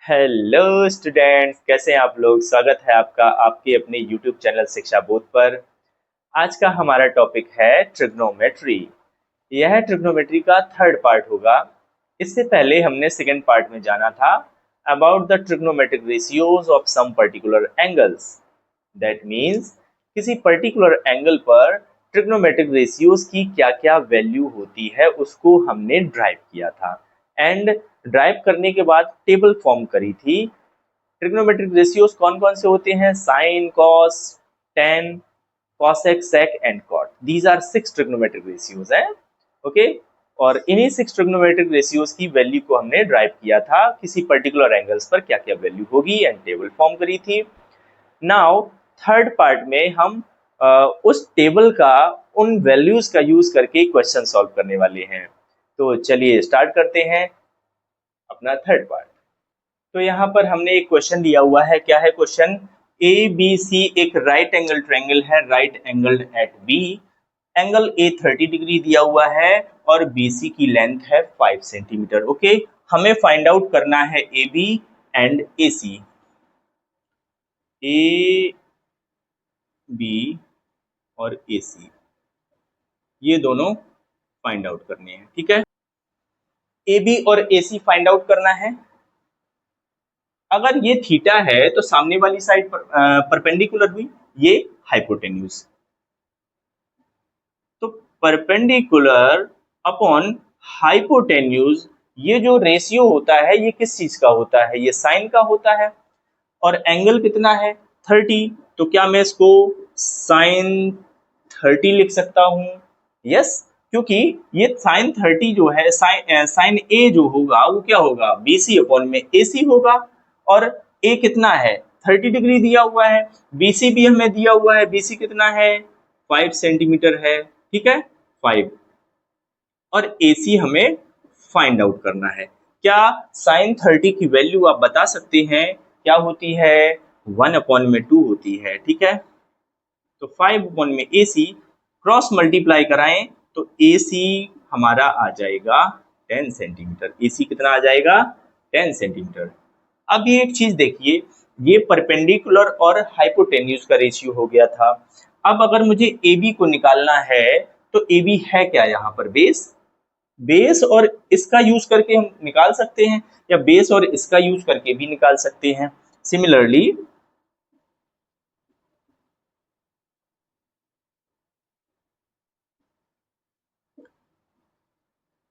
Hello students, कैसे हैं आप लोग। स्वागत है आपका आपके अपने यूट्यूब चैनल शिक्षा बोध पर। आज का हमारा टॉपिक है ट्रिग्नोमेट्री। यह ट्रिग्नोमेट्री का थर्ड पार्ट होगा। इससे पहले हमने सेकंड पार्ट में जाना था about the trigonometric ratios of some particular angles. That means किसी पर्टिकुलर एंगल पर ट्रिग्नोमेट्रिक रेशियोज की क्या क्या वैल्यू होती है उसको हमने ड्राइव किया था। एंड ड्राइव करने के बाद टेबल फॉर्म करी थी। ट्रिग्नोमेट्रिक रेशियोज कौन कौन से होते हैं? Sine, cos, tan, cosec, sec and cot. These are 6 trigonometric ratios हैं। ओके, और इन्हीं 6 ट्रिग्नोमेट्रिक रेशियोज की वैल्यू को हमने ड्राइव किया था किसी पर्टिकुलर एंगल्स पर क्या क्या वैल्यू होगी एंड टेबल फॉर्म करी थी। नाउ थर्ड पार्ट में हम उस टेबल का उन वैल्यूज का यूज करके क्वेश्चन सॉल्व करने वाले हैं। तो चलिए स्टार्ट करते हैं अपना थर्ड पार्ट। तो यहाँ पर हमने एक क्वेश्चन दिया हुआ है। क्या है क्वेश्चन? ए बी सी एक राइट एंगल ट्रायंगल है, right angle at B. Angle A 30 degree दिया हुआ है और बी सी की लेंथ है 5 सेंटीमीटर। ओके, हमें फाइंड आउट करना है A B and A C. A B और ए सी ये दोनों फाइंड आउट करने हैं। ठीक है, ए बी और ए सी फाइंड आउट करना है। अगर ये थीटा है तो सामने वाली साइड पर परपेंडिकुलर हुई, ये हाइपोटेन्यूज। तो परपेंडिकुलर अपॉन हाइपोटेन्यूज, ये जो रेशियो होता है ये किस चीज का होता है? ये साइन का होता है। और एंगल कितना है? 30। तो क्या मैं इसको साइन 30 लिख सकता हूं? यस, क्योंकि ये साइन 30 जो है, साइन ए जो होगा वो क्या होगा? बीसी अपॉन में एसी होगा। और ए कितना है? 30 डिग्री दिया हुआ है। बीसी भी हमें दिया हुआ है, बीसी कितना है? 5 सेंटीमीटर है। ठीक है, 5। और एसी हमें फाइंड आउट करना है। क्या साइन 30 की वैल्यू आप बता सकते हैं क्या होती है? 1 अपॉन में 2 होती है। ठीक है, तो 5 अपॉन में एसी क्रॉस मल्टीप्लाई कराएं तो एसी हमारा आ जाएगा 10 सेंटीमीटर। एसी कितना आ जाएगा? 10 सेंटीमीटर। अब ये एक चीज देखिए, ये परपेंडिकुलर और हाइपोटेन्यूज का रेशियो हो गया था। अब अगर मुझे ए बी को निकालना है तो ए बी है क्या यहाँ पर? बेस। बेस और इसका यूज करके हम निकाल सकते हैं, या बेस और इसका यूज करके भी निकाल सकते हैं। सिमिलरली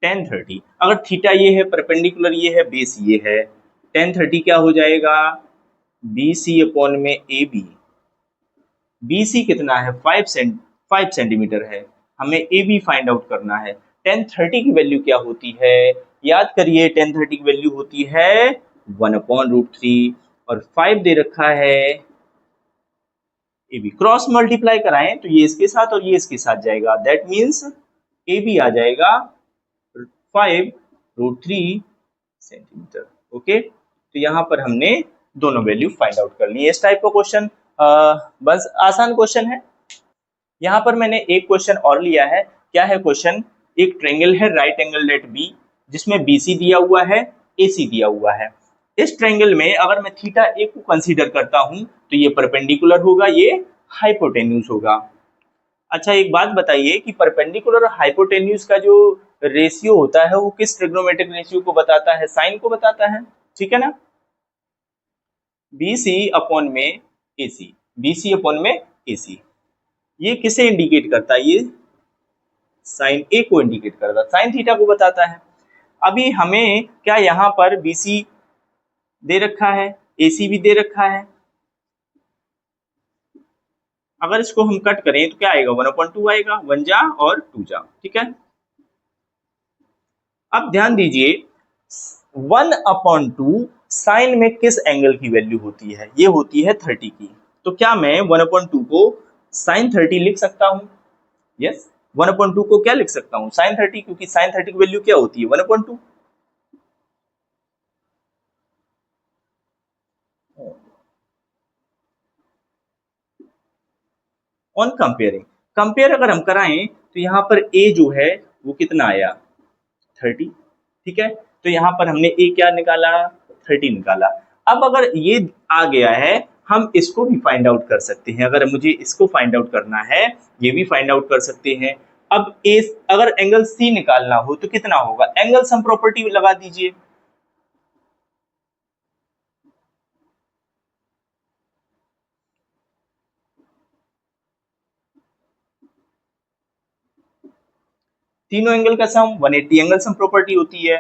टेन 30, अगर थीटा ये है, परपेंडिकुलर ये है, बेस ये है, टेन 30 क्या हो जाएगा? बी सी अपॉन में ए बी। बी सी कितना है? 5 सेंटीमीटर है। हमें ए बी फाइंड आउट करना है। टेन 30 की वैल्यू क्या होती है? याद करिए, टेन 30 की वैल्यू होती है 1/√3 और 5 दे रखा है ए बी। क्रॉस मल्टीप्लाई कराएं तो ये इसके साथ और ये इसके साथ जाएगा। दैट मीन्स ए बी आ जाएगा 5√3 सेंटीमीटर। ओके, तो यहाँ पर हमने दोनों वैल्यू फाइंड आउट कर ली। इस टाइप का क्वेश्चन बस आसान क्वेश्चन है। यहाँ पर मैंने एक क्वेश्चन और लिया है। क्या है क्वेश्चन? एक ट्रायंगल है, राइट एंगल एट बी, जिसमें बीसी दिया हुआ है, एसी दिया हुआ है। इस ट्रायंगल में अगर मैं थीटा ए को कंसीडर करता हूं तो ये परपेंडिकुलर होगा, ये हाइपोटेन्यूज होगा। अच्छा, एक बात बताइए कि परपेंडिकुलर और हाइपोटेन्यूज का जो रेशियो होता है वो किस ट्रिग्नोमेट्रिक रेशियो को बताता है? साइन को बताता है। ठीक है ना? बी सी अपॉन में ए सी, बी सी अपॉन में ए सी, ये किसे इंडिकेट करता है? ये साइन ए को इंडिकेट करता है, साइन थीटा को बताता है। अभी हमें क्या यहाँ पर बी सी दे रखा है, ए सी भी दे रखा है। अगर इसको हम कट करें तो क्या आएगा? 1/2 आएगा, 1 जा और 2 जा। ठीक है, अब ध्यान दीजिए, 1/2 साइन में किस एंगल की वैल्यू होती है? ये होती है 30 की। तो क्या मैं 1/2 को साइन 30 लिख सकता हूं? यस, 1/2 को क्या लिख सकता हूं? साइन 30, क्योंकि साइन 30 की वैल्यू क्या होती है? 1/2। ऑन कंपेयरिंग, कंपेयर अगर हम कराएं तो यहाँ पर ए जो है वो कितना आया? 30। ठीक है, तो यहाँ पर हमने ए क्या निकाला? 30 निकाला। अब अगर ये आ गया है, हम इसको भी फाइंड आउट कर सकते हैं। अगर मुझे इसको फाइंड आउट करना है, ये भी फाइंड आउट कर सकते हैं। अब इस अगर एंगल सी निकालना हो तो कितना होगा, एंगल सम प्रॉपर्टी लगा दीजिए। तीनों एंगल का सम 180 एंगल सम प्रॉपर्टी होती है।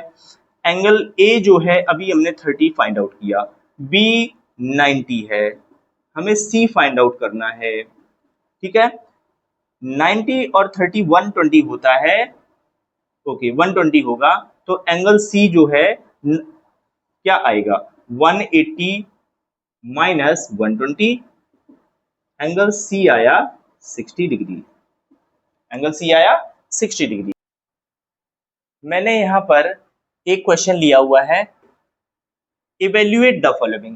एंगल ए जो है अभी हमने 30 फाइंड आउट किया, बी 90 है, हमें सी फाइंड आउट करना है। ठीक है, 90 और 30 120 होता है। ओके 120 होगा, तो एंगल सी जो है क्या आएगा, 180 माइनस 120, एंगल सी आया 60 डिग्री। एंगल सी आया 60 डिग्री। मैंने यहां पर एक क्वेश्चन लिया हुआ है, evaluate the following.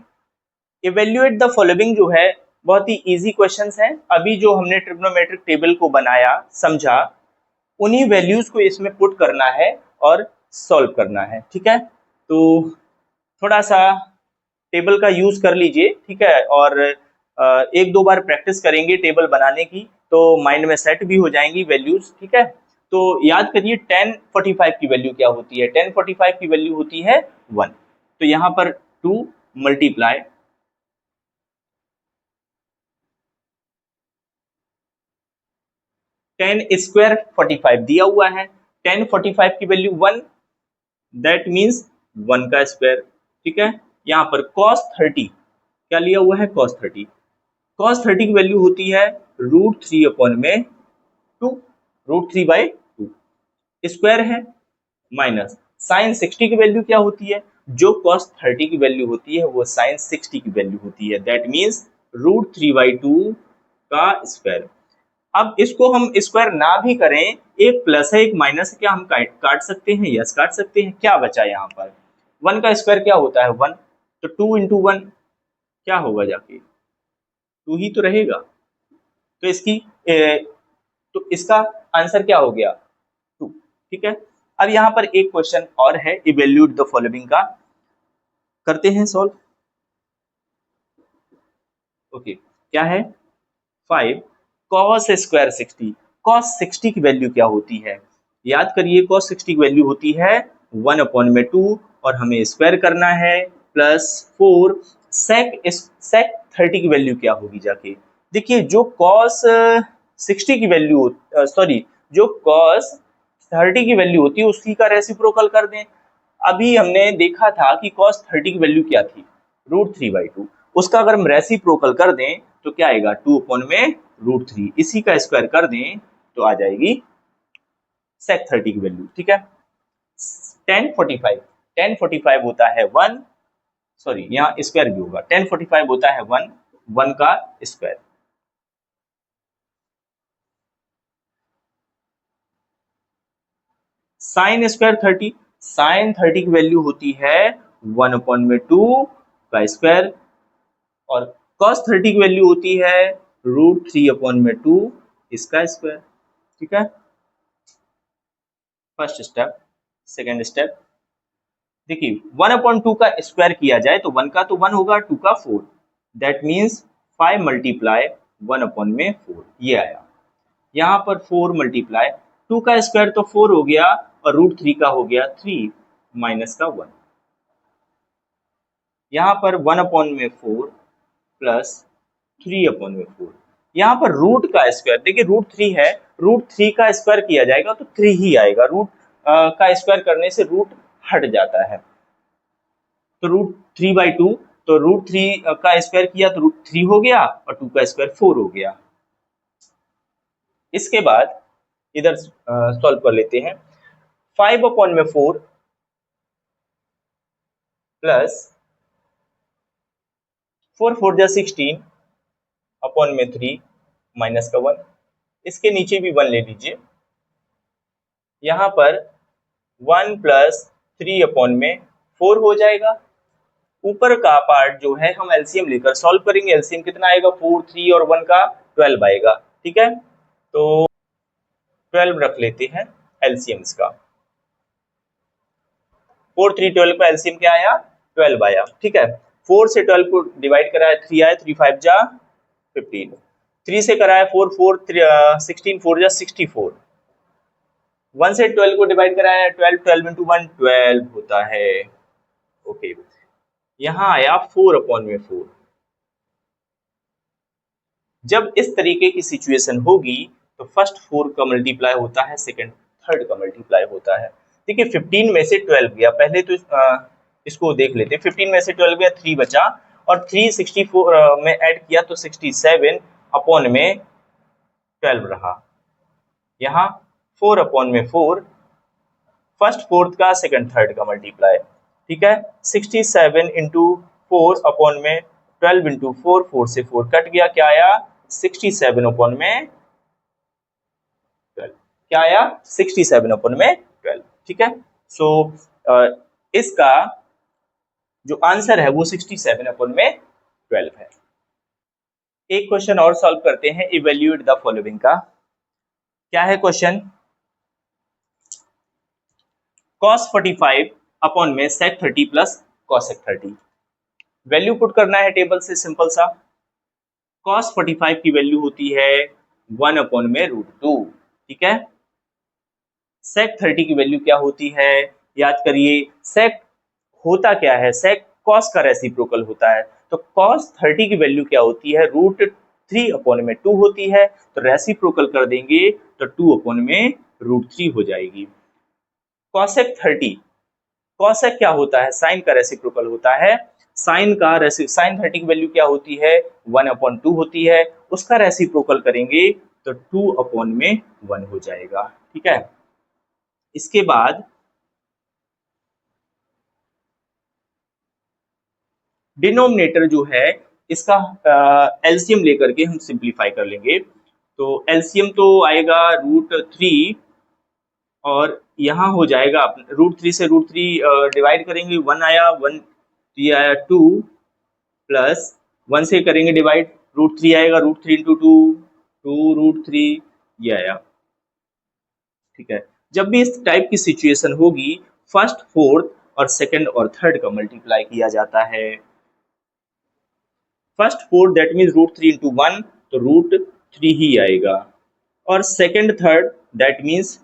Evaluate the following जो है बहुत ही इजी क्वेश्चंस हैं। अभी जो हमने ट्रिग्नोमेट्रिक टेबल को बनाया, समझा, उन्हीं वैल्यूज को इसमें पुट करना है और सॉल्व करना है। ठीक है, तो थोड़ा सा टेबल का यूज कर लीजिए। ठीक है, और एक दो बार प्रैक्टिस करेंगे टेबल बनाने की तो माइंड में सेट भी हो जाएंगी वैल्यूज। ठीक है, तो याद करिए 1045 की वैल्यू क्या होती है, 1045 की वैल्यू होती है 1। तो यहाँ पर 2 मल्टीप्लाई 10 स्क्वायर 45 दिया हुआ है, 1045 की वैल्यू 1, दैट मीन्स 1 का स्क्वायर। ठीक है, यहाँ पर cos 30 क्या लिया हुआ है, cos 30। cos 30 की वैल्यू होती है √3 अपॉन में 2, √3/2 स्क्वायर है, माइनस साइन 60 की वैल्यू क्या होती है, जो cos 30 की वैल्यू होती है वो साइन 60 की वैल्यू होती है, दैट मीन्स √3/2 का स्क्वायर। अब इसको हम स्क्वायर ना भी करें, एक प्लस है एक माइनस है, क्या हम काट सकते हैं, यस काट सकते हैं। क्या बचा यहाँ पर, 1 का स्क्वायर क्या होता है 1, तो 2 इंटू 1 क्या होगा, जाके 2 ही तो रहेगा। तो तो इसका आंसर क्या हो गया 2। ठीक है, अब यहाँ पर एक क्वेश्चन और है इवेल्यूट द फॉलोइंग का, करते हैं सॉल्व। ओके, क्या है, 5 cos स्क्वायर 60। cos 60 की वैल्यू क्या होती है, याद करिए cos 60 की वैल्यू होती है 1 अपॉन में 2, और हमें स्क्वायर करना है, प्लस 4 sec 30 की वैल्यू क्या होगी, जाके देखिए। जो cos 60 की वैल्यू सॉरी जो cos 30 की वैल्यू होती है उसी का रेसिप्रोकल कर दें। अभी हमने देखा था कि cos 30 की वैल्यू क्या थी, √3/2, उसका अगर हम रेसिप्रोकल कर दें तो क्या आएगा, 2 अपॉन में √3, इसी का स्क्वायर कर दें तो आ जाएगी sec 30 की वैल्यू। ठीक है, 1045 होता है 1, सॉरी यहाँ स्क्वायर भी होगा, 1045 होता है 1, 1 का स्क्वायर। साइन स्क्वायर 30, साइन 30 की वैल्यू होती है 1 अपॉन में 2 का स्क्वायर, और cos 30 की वैल्यू होती है √3 अपॉन में 2 इसका स्क्वायर। ठीक है, फर्स्ट स्टेप। सेकेंड स्टेप देखिए, 1 अपॉन 2 का स्क्वायर किया जाए तो 1 का तो 1 होगा, 2 का 4, दैट मीन्स 5 मल्टीप्लाई 1 अपॉन में 4, ये आया। यहाँ पर 4 मल्टीप्लाई 2 का स्क्वायर तो 4 हो गया, और √3 का हो गया 3 माइनस का 1। यहाँ पर 1 अपॉन में 4 प्लस 3 अपॉन में 4। यहाँ पर रूट का स्क्वायर देखिए, √3 है, √3 का स्क्वायर किया जाएगा तो 3 ही आएगा, रूट का स्क्वायर करने से रूट हट जाता है, तो √3/2, तो √3 का स्क्वायर किया तो √3 हो गया, और 2 का स्क्वायर 4 हो गया। इसके बाद इधर सॉल्व कर लेते हैं, 5 अपॉन में 4 प्लस 4 4 जा 16 अपॉन में 3 माइनस का 1, इसके नीचे भी 1 ले लीजिए। यहाँ पर 1 प्लस 3 अपॉन में 4 हो जाएगा। ऊपर का पार्ट जो है हम एलसीएम लेकर सॉल्व करेंगे। एलसीएम कितना आएगा, 4 3 और 1 का 12 आएगा। ठीक है, तो 12 रख लेते हैं एलसीएम्स का, 4 3 12 का एलसीएम क्या आया, 12 आया। ठीक है, 4 से 12 को डिवाइड करा है, 3 आया, 3 5 जा 15, 3 से करा है 4 4 16 4 जा 64, 1 से 12 को डिवाइड करा है, 12 12 इंटू 1 12 होता है। ओके, यहाँ आया 4/4। जब इस तरीके की सिचुएशन होगी तो फर्स्ट 4 का मल्टीप्लाई होता है, सेकंड थर्ड का मल्टीप्लाई होता है। देखिए 15 में से 12 गया, पहले तो इसको देख लेते हैं। 15 में से 12 गया, 3 बचा, और 3 64 में ऐड किया तो 67 अपॉन में 12 रहा। यहाँ 4/4 फर्स्ट फोर्थ का सेकंड थर्ड का मल्टीप्लाई, ठीक है। 67 इंटू 4 अपॉन में 12 इंटू 4, 4 से 4 कट गया, क्या आया 67 अपॉन में 12, क्या आया 67 अपॉन में 12, ठीक है। सो इसका जो आंसर है वो 67 अपॉन में 12 है। एक क्वेश्चन और सॉल्व करते हैं, इवेल्यूएट द फॉलोइंग का। क्या है क्वेश्चन, cos 45 अपॉन में sec 30 plus cosec 30। Value put करना है टेबल से, सिंपल सा। cos 45 की वैल्यू होती है 1 अपॉन में √2, ठीक है। sec 30 की वैल्यू क्या होती है, याद करिए, sec होता क्या है, sec cos का रेसिप्रोकल होता है, तो cos 30 की वैल्यू क्या होती है, √3 अपॉन में 2 होती है, तो रेसिप्रोकल कर देंगे तो 2 अपॉन में √3 हो जाएगी। cosec 30, cosec क्या होता है, साइन का रेसिप्रोकल होता है, साइन 30 की वैल्यू क्या होती है, 1/2 होती है, उसका रेसिप्रोकल करेंगे तो 2 अपॉन में 1 हो जाएगा, ठीक है। इसके बाद डिनोमिनेटर जो है इसका एलसीएम लेकर के हम सिंप्लीफाई कर लेंगे। तो एलसीएम तो आएगा √3, और यहाँ हो जाएगा √3 से √3 डिवाइड करेंगे, 1 आया, 1 3 आया 2, प्लस 1 से करेंगे डिवाइड, √3 आएगा, √3 इंटू 2 2 √3 ये आया, ठीक है। जब भी इस टाइप की सिचुएशन होगी, फर्स्ट फोर्थ और सेकंड और थर्ड का मल्टीप्लाई किया जाता है। First fourth that means √3 into 1, तो √3 ही आएगा, और सेकंड थर्ड दैट मीन्स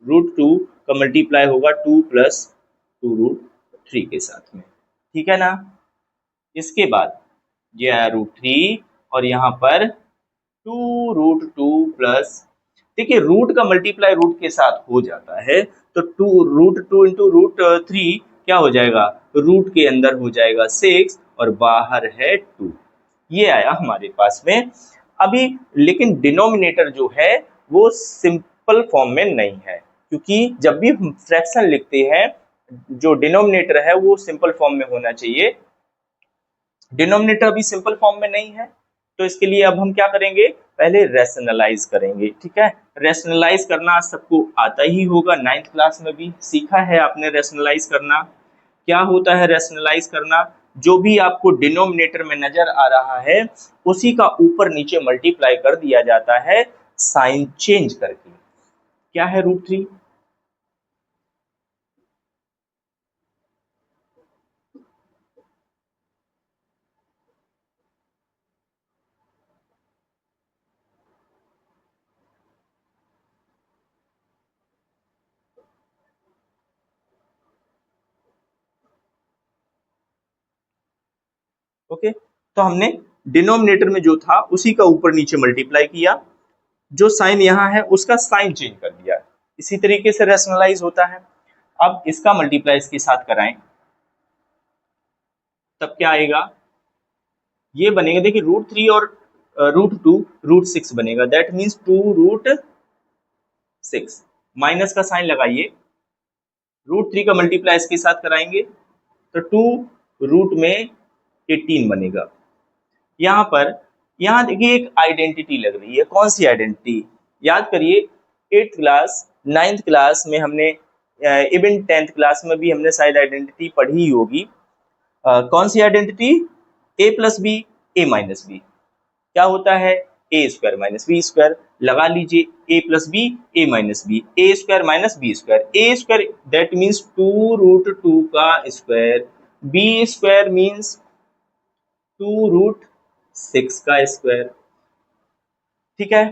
√2 का मल्टीप्लाई होगा 2 प्लस 2 √3 के साथ में, ठीक है ना। इसके बाद ये आया √3, और यहाँ पर 2 √2 प्लस, देखिए रूट का मल्टीप्लाई रूट के साथ हो जाता है, तो 2 इंटू √3 क्या हो जाएगा, रूट के अंदर हो जाएगा 6 और बाहर है 2, ये आया हमारे पास में। अभी लेकिन डिनोमिनेटर जो है वो सिंपल फॉर्म में नहीं है, क्योंकि जब भी हम फ्रैक्शन लिखते हैं जो डिनोमिनेटर है वो सिंपल फॉर्म में होना चाहिए। डिनोमिनेटर अभी सिंपल फॉर्म में नहीं है, तो इसके लिए अब हम क्या करेंगे, पहले रैशनलाइज करेंगे, ठीक है। रैशनलाइज करना सबको आता ही होगा, 9th क्लास में भी सीखा है आपने रैशनलाइज करना। क्या होता है रैशनलाइज करना, जो भी आपको डिनोमिनेटर में नजर आ रहा है उसी का ऊपर नीचे मल्टीप्लाई कर दिया जाता है साइन चेंज करके। क्या है √3, ओके। तो हमने डिनोमिनेटर में जो था उसी का ऊपर नीचे मल्टीप्लाई किया, जो साइन यहाँ है उसका साइन चेंज कर दिया, इसी तरीके से रैशनलाइज होता है। अब इसका मल्टीप्लाई इसके साथ कराएं तब क्या आएगा, ये बनेगा, देखिए √3 और √2 √6 बनेगा, दैट मीन्स 2 √6, माइनस का साइन लगाइए, √3 का मल्टीप्लाई इसके साथ कराएंगे तो 2 रूट में 18 बनेगा। यहाँ पर यहाँ देखिए एक आइडेंटिटी लग रही है, कौन सी आइडेंटिटी, याद करिए 8th क्लास 9th क्लास में हमने, इवन 10th क्लास में भी हमने शायद आइडेंटिटी पढ़ी ही होगी। कौन सी identity, a plus B a minus B, क्या होता है a square minus B square, लगा लीजिए a plus B a minus B, a square minus B square, a square that means 2 √2 का स्क्वायर, b स्क्वायर मीन्स 2√6 का square. ठीक है,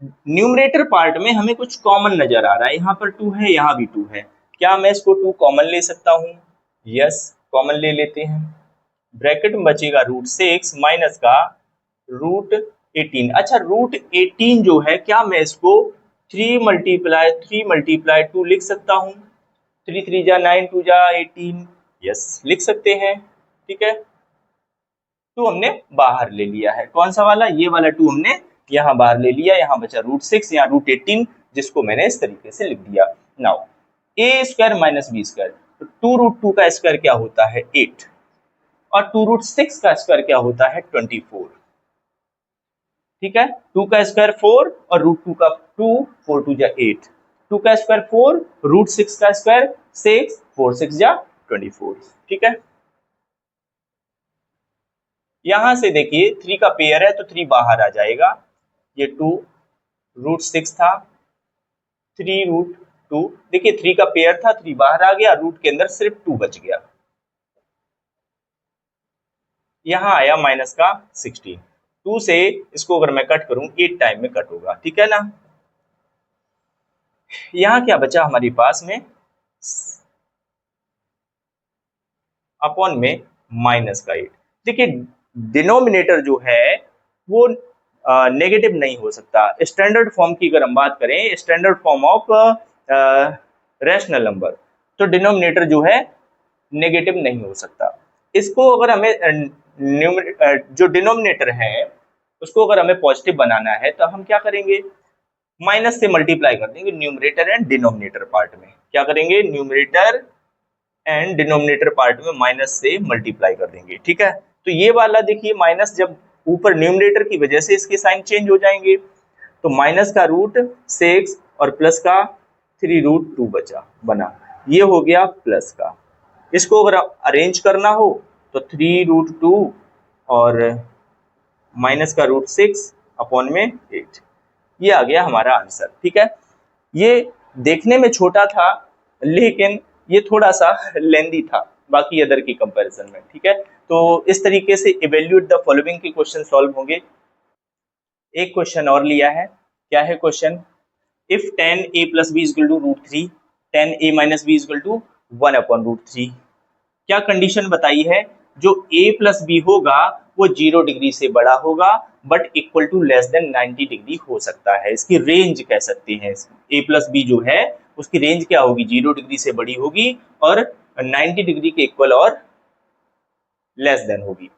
numerator part में हमें कुछ कॉमन नजर आ रहा है, यहाँ पर 2 है, यहाँ भी 2 है। क्या मैं इसको 2 कॉमन ले सकता हूँ? यस, कॉमन ले लेते हैं। ब्रैकेट में बचेगा √6 माइनस का √18। अच्छा, √18 जो है, क्या मैं इसको 3 × 2 लिख सकता हूँ? 3 3 जा 9, 2 जा 18। यस, लिख सकते हैं। ठीक है, 2 हमने बाहर ले लिया है। कौन सा वाला? ये वाला 2 हमने यहाँ बाहर ले लिया। यहाँ बचा √6, यहाँ √18, जिसको मैंने इस तरीके से लिख दिया। नाउ a² माइनस b², तो 2√2 का स्क्वायर क्या होता है? 8, और 2√6 का स्क्वायर क्या होता है? 24। ठीक है, 2 का स्क्वायर 4 और √2 का 2, 4 2 जा 8, 2 का स्क्वायर 4, √6 का स्क्वायर 6, 4 6 जा 24। ठीक है, यहां से देखिए 3 का पेयर है तो 3 बाहर आ जाएगा। ये 2 √6 था, 3√2, देखिए 3 का पेयर था, 3 बाहर आ गया, रूट के अंदर सिर्फ 2 बच गया। यहाँ आया माइनस का 16। 2 से इसको अगर मैं कट करूं 8 टाइम में कट होगा। ठीक है ना, यहाँ क्या बचा हमारे पास में? अपॉन में माइनस का 8। देखिए डिनोमिनेटर जो है वो नेगेटिव नहीं हो सकता। स्टैंडर्ड फॉर्म की अगर हम बात करें, standard form of rational number, तो डिनोमिनेटर जो है नेगेटिव नहीं हो सकता। इसको अगर हमें जो डिनोमिनेटर है उसको अगर हमें पॉजिटिव बनाना है तो हम क्या करेंगे? माइनस से मल्टीप्लाई कर देंगे न्यूमरेटर एंड डिनोमिनेटर पार्ट में। क्या करेंगे? न्यूमरेटर एंड डिनोमिनेटर पार्ट में माइनस से मल्टीप्लाई कर देंगे। ठीक है, तो ये वाला देखिए माइनस जब ऊपर न्यूमरेटर की वजह से इसके साइन चेंज हो जाएंगे, तो माइनस का √6 और प्लस का 3√2 बचा बना, ये हो गया प्लस का। इसको अगर अरेंज करना हो तो 3√2 और माइनस का √6 अपॉन में 8, ये आ गया हमारा आंसर। ठीक है, ये देखने में छोटा था लेकिन ये थोड़ा सा लेंदी था बाकी अदर की कंपैरिजन में। ठीक है, तो इस तरीके से इवेल्यूएट द फॉलोइंग के क्वेश्चन सॉल्व होंगे। एक क्वेश्चन और लिया है, क्या है question? If 10a + b = √3, 10a - b = 1/√3। क्या कंडीशन बताई है? जो a + b होगा वो 0 डिग्री से बड़ा होगा but equal to less than 90 degree हो सकता है। इसकी रेंज कह सकते हैं। a + b जो है उसकी रेंज क्या होगी? 0 डिग्री से बड़ी होगी और 90 डिग्री के इक्वल और लेस देन होगी।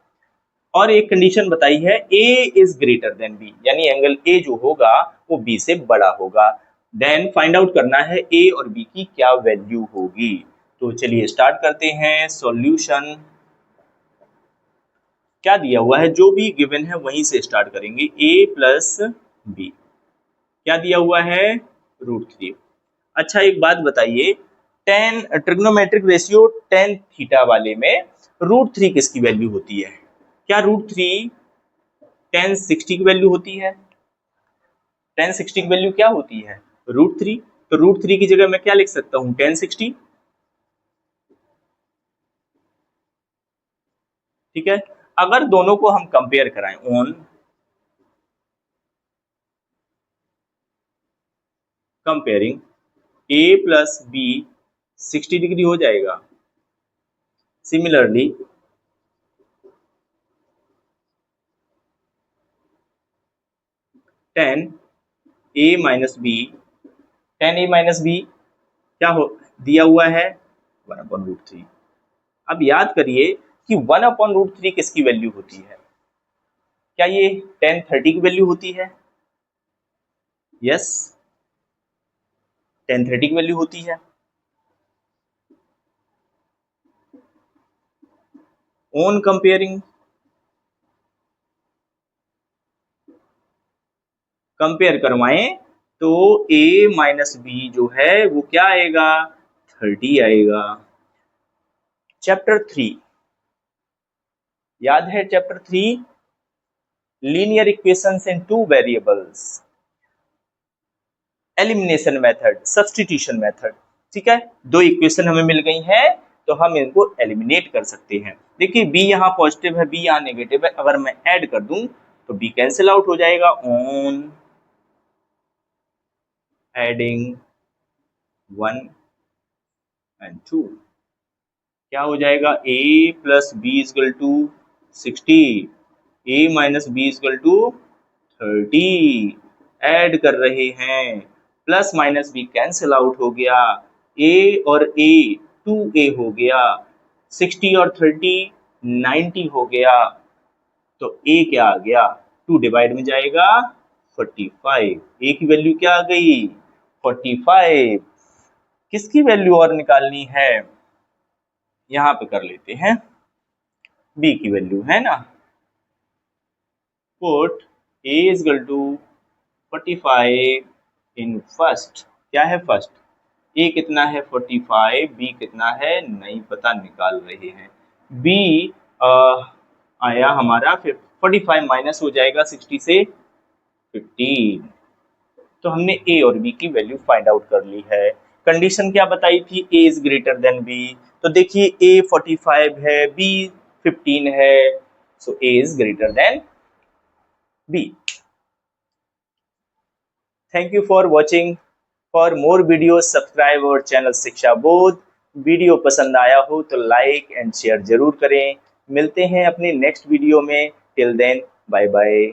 और एक कंडीशन बताई है a is greater than b, यानी एंगल a जो होगा वो b से बड़ा होगा। देन फाइंड आउट करना है a और b की क्या वैल्यू होगी। तो चलिए स्टार्ट करते हैं सॉल्यूशन। क्या दिया हुआ है? जो भी गिवन है वहीं से स्टार्ट करेंगे। a + b क्या दिया हुआ है? √3। अच्छा एक बात बताइए, tan trigonometric ratio tan theta वाले में √3 किसकी वैल्यू होती है? क्या √3 tan 60 की वैल्यू होती है? tan 60 की वैल्यू क्या होती है? √3। तो √3 की जगह मैं क्या लिख सकता हूं? tan 60। ठीक है, अगर दोनों को हम कंपेयर कराएं on comparing a + b 60 degree हो जाएगा। Similarly tan a - b, tan a - b क्या हो दिया हुआ है? 1/√3। अब याद करिए कि 1/√3 किसकी वैल्यू होती है? क्या ये tan 30 की वैल्यू होती है? यस, tan 30 की वैल्यू होती है। ऑन कंपेयरिंग कंपेयर करवाएं तो a - b जो है वो क्या आएगा? 30 आएगा। चैप्टर 3 याद है? चैप्टर 3 लीनियर इक्वेशंस इन 2 variables, elimination method, substitution method. ठीक है, 2 इक्वेशन हमें मिल गई हैं तो हम इनको एलिमिनेट कर सकते हैं। देखिए बी यहाँ पॉजिटिव है, बी यहाँ नेगेटिव है, अगर मैं ऐड कर दूं तो बी कैंसिल आउट हो जाएगा। ऑन एडिंग 1 एंड 2 क्या हो जाएगा, a plus B equal to 60, a minus B equal to 30। Add कर रहे हैं, plus minus B cancel out हो गया, a और a 2a हो गया, 60 और 30 90 हो गया, तो a क्या आ गया, 2 डिवाइड में जाएगा 45, a की वैल्यू क्या आ गई 45। किसकी वैल्यू और निकालनी है, यहां पे कर लेते हैं b की वैल्यू है ना। Put a is equal to 45 in first, क्या है फर्स्ट, a कितना है 45, b कितना है नहीं पता, निकाल रहे हैं। b आया हमारा 45 माइनस हो जाएगा 60 से 15। तो हमने a और b की वैल्यू फाइंड आउट कर ली है। कंडीशन क्या बताई थी, a is greater than b, तो देखिए a 45 है, b 15 है, सो a is greater than b। Thank you for watching. For more videos subscribe our channel शिक्षा बोध। वीडियो पसंद आया हो तो लाइक एंड शेयर जरूर करें। मिलते हैं अपने नेक्स्ट वीडियो में। Till then bye bye.